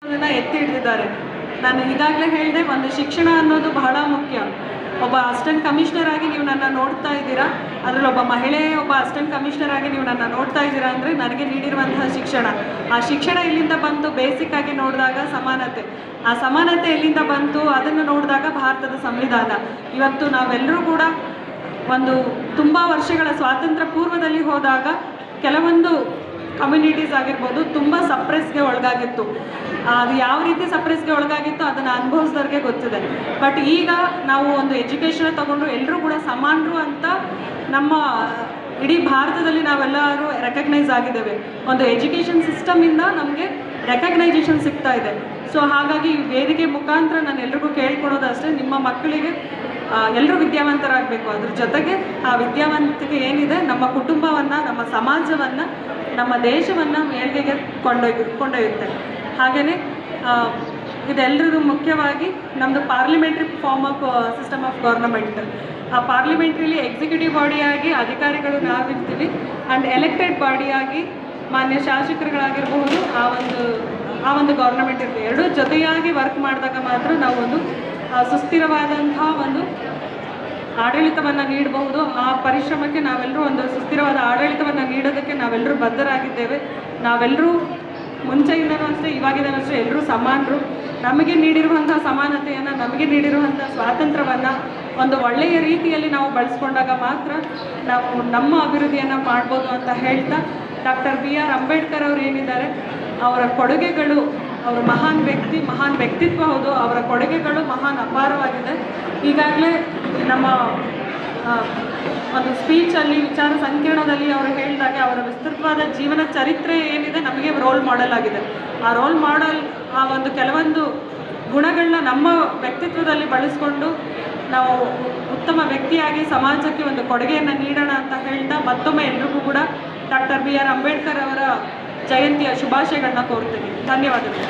ಅದನ್ನು ಎತ್ತಿ ಹಿಡಿದಿದ್ದಾರೆ. ನಾನು ಈಗಾಗಲೇ ಹೇಳಿದೆ, ಒಂದು ಶಿಕ್ಷಣ ಅನ್ನೋದು ಬಹಳ ಮುಖ್ಯ. ಒಬ್ಬ ಅಸಿಸ್ಟೆಂಟ್ ಕಮಿಷನರ್ ಆಗಿ ನೀವು ನನ್ನ ನೋಡ್ತಾ ಇದ್ದೀರಾ, ಅದರಲ್ಲಿ ಒಬ್ಬ ಮಹಿಳೆ ಒಬ್ಬ ಅಸಿಸ್ಟೆಂಟ್ ಕಮಿಷನರ್ ಆಗಿ ನೀವು ನನ್ನ ನೋಡ್ತಾ ಇದ್ದೀರಾ ಅಂದರೆ ನನಗೆ ನೀಡಿರುವಂತಹ ಶಿಕ್ಷಣ. ಆ ಶಿಕ್ಷಣ ಎಲ್ಲಿಂದ ಬಂತು? ಬೇಸಿಕ್ ಆಗಿ ನೋಡಿದಾಗ ಸಮಾನತೆ. ಆ ಸಮಾನತೆ ಎಲ್ಲಿಂದ ಬಂತು? ಅದನ್ನು ನೋಡಿದಾಗ ಭಾರತದ ಸಂವಿಧಾನ. ಇವತ್ತು ನಾವೆಲ್ಲರೂ ಕೂಡ ಒಂದು ತುಂಬ ವರ್ಷಗಳ ಸ್ವಾತಂತ್ರ್ಯ ಪೂರ್ವದಲ್ಲಿ ಹೋದಾಗ ಕೆಲವೊಂದು ಕಮ್ಯುನಿಟೀಸ್ ಆಗಿರ್ಬೋದು ತುಂಬ ಸಪ್ರೆಸ್ಗೆ ಒಳಗಾಗಿತ್ತು. ಅದು ಯಾವ ರೀತಿ ಸಪ್ರೆಸ್ಗೆ ಒಳಗಾಗಿತ್ತು ಅದನ್ನು ಅನುಭವಿಸಿದವ್ರಿಗೆ ಗೊತ್ತಿದೆ. ಬಟ್ ಈಗ ನಾವು ಒಂದು ಎಜುಕೇಷನ್ ತಗೊಂಡು ಎಲ್ಲರೂ ಕೂಡ ಸಮಾನರು ಅಂತ ನಮ್ಮ ಇಡೀ ಭಾರತದಲ್ಲಿ ನಾವೆಲ್ಲರೂ ರೆಕಗ್ನೈಸ್ ಆಗಿದ್ದೇವೆ. ಒಂದು ಎಜುಕೇಷನ್ ಸಿಸ್ಟಮಿಂದ ನಮಗೆ ರೆಕಗ್ನೈಸೇಷನ್ ಸಿಗ್ತಾ ಇದೆ. ಸೊ ಹಾಗಾಗಿ ಈ ವೇದಿಕೆ ಮುಖಾಂತರ ನಾನು ಎಲ್ರಿಗೂ ಕೇಳ್ಕೊಡೋದು ಅಷ್ಟೇ, ನಿಮ್ಮ ಮಕ್ಕಳಿಗೆ ಎಲ್ಲರೂ ವಿದ್ಯಾವಂತರಾಗಬೇಕು. ಅದ್ರ ಜೊತೆಗೆ ಆ ವಿದ್ಯಾವಂತಿಕೆ ಏನಿದೆ ನಮ್ಮ ಕುಟುಂಬವನ್ನು, ನಮ್ಮ ಸಮಾಜವನ್ನು, ನಮ್ಮ ದೇಶವನ್ನು ಮೇಲ್ಗೆಗೆ ಕೊಂಡೊಯ್ಯುತ್ತೆ. ಹಾಗೆಯೇ ಇದೆಲ್ಲರಿಗೂ ಮುಖ್ಯವಾಗಿ ನಮ್ಮದು parliamentary form of system of government. ಆ ಪಾರ್ಲಿಮೆಂಟ್ರಿಲಿ ಎಕ್ಸಿಕ್ಯೂಟಿವ್ ಬಾಡಿಯಾಗಿ ಅಧಿಕಾರಿಗಳು ನಾವಿರ್ತೀವಿ, ಆ್ಯಂಡ್ ಎಲೆಕ್ಟೆಡ್ ಬಾಡಿಯಾಗಿ ಮಾನ್ಯ ಶಾಸಕರುಗಳಾಗಿರಬಹುದು ಆ ಒಂದು ಗೌರ್ನಮೆಂಟ್ ಇರ್ತದೆ. ಎರಡೂ ಜೊತೆಯಾಗಿ ವರ್ಕ್ ಮಾಡಿದಾಗ ಮಾತ್ರ ನಾವು ಒಂದು ಸುಸ್ಥಿರವಾದಂತಹ ಒಂದು ಆಡಳಿತವನ್ನು ನೀಡಬಹುದು. ಆ ಪರಿಶ್ರಮಕ್ಕೆ ನಾವೆಲ್ಲರೂ ಒಂದು ಸುಸ್ಥಿರವಾದ ಆಡಳಿತವನ್ನು ನೀಡೋದಕ್ಕೆ ನಾವೆಲ್ಲರೂ ಬದ್ಧರಾಗಿದ್ದೇವೆ. ನಾವೆಲ್ಲರೂ ಮುಂಚೆಯಿಂದನೂ ಅಷ್ಟೇ, ಇವಾಗಿಂದನೂ ಅಷ್ಟೇ ಎಲ್ಲರೂ ಸಮಾನರು. ನಮಗೆ ನೀಡಿರುವಂಥ ಸಮಾನತೆಯನ್ನು, ನಮಗೆ ನೀಡಿರುವಂಥ ಸ್ವಾತಂತ್ರ್ಯವನ್ನು ಒಂದು ಒಳ್ಳೆಯ ರೀತಿಯಲ್ಲಿ ನಾವು ಬಳಸ್ಕೊಂಡಾಗ ಮಾತ್ರ ನಾವು ನಮ್ಮ ಅಭಿವೃದ್ಧಿಯನ್ನು ಮಾಡ್ಬೋದು ಅಂತ ಹೇಳ್ತಾ, ಡಾಕ್ಟರ್ BR ಅಂಬೇಡ್ಕರ್ ಅವರು ಏನಿದ್ದಾರೆ, ಅವರ ಕೊಡುಗೆಗಳು, ಅವರು ಮಹಾನ್ ವ್ಯಕ್ತಿ, ಮಹಾನ್ ವ್ಯಕ್ತಿತ್ವ ಹೌದು, ಅವರ ಕೊಡುಗೆಗಳು ಮಹಾನ್ ಅಪಾರವಾಗಿದೆ. ಈಗಾಗಲೇ ನಮ್ಮ ಒಂದು ಸ್ಪೀಚಲ್ಲಿ, ವಿಚಾರ ಸಂಕಿರಣದಲ್ಲಿ ಅವರು ಹೇಳಿದಾಗೆ ಅವರ ವಿಸ್ತೃತವಾದ ಜೀವನ ಚರಿತ್ರೆ ಏನಿದೆ ನಮಗೆ ರೋಲ್ ಮಾಡೆಲ್ ಆಗಿದೆ. ಆ ರೋಲ್ ಮಾಡೆಲ್ ಆ ಒಂದು ಕೆಲವೊಂದು ಗುಣಗಳನ್ನ ನಮ್ಮ ವ್ಯಕ್ತಿತ್ವದಲ್ಲಿ ಬಳಸ್ಕೊಂಡು ನಾವು ಉತ್ತಮ ವ್ಯಕ್ತಿಯಾಗಿ ಸಮಾಜಕ್ಕೆ ಒಂದು ಕೊಡುಗೆಯನ್ನು ನೀಡೋಣ ಅಂತ ಹೇಳ್ತಾ, ಮತ್ತೊಮ್ಮೆ ಎಲ್ರಿಗೂ ಕೂಡ ಡಾಕ್ಟರ್ BR ಅಂಬೇಡ್ಕರ್ ಅವರ ಜಯಂತಿಯ ಶುಭಾಶಯಗಳನ್ನ ಕೋರ್ತೀನಿ. ಧನ್ಯವಾದಗಳು.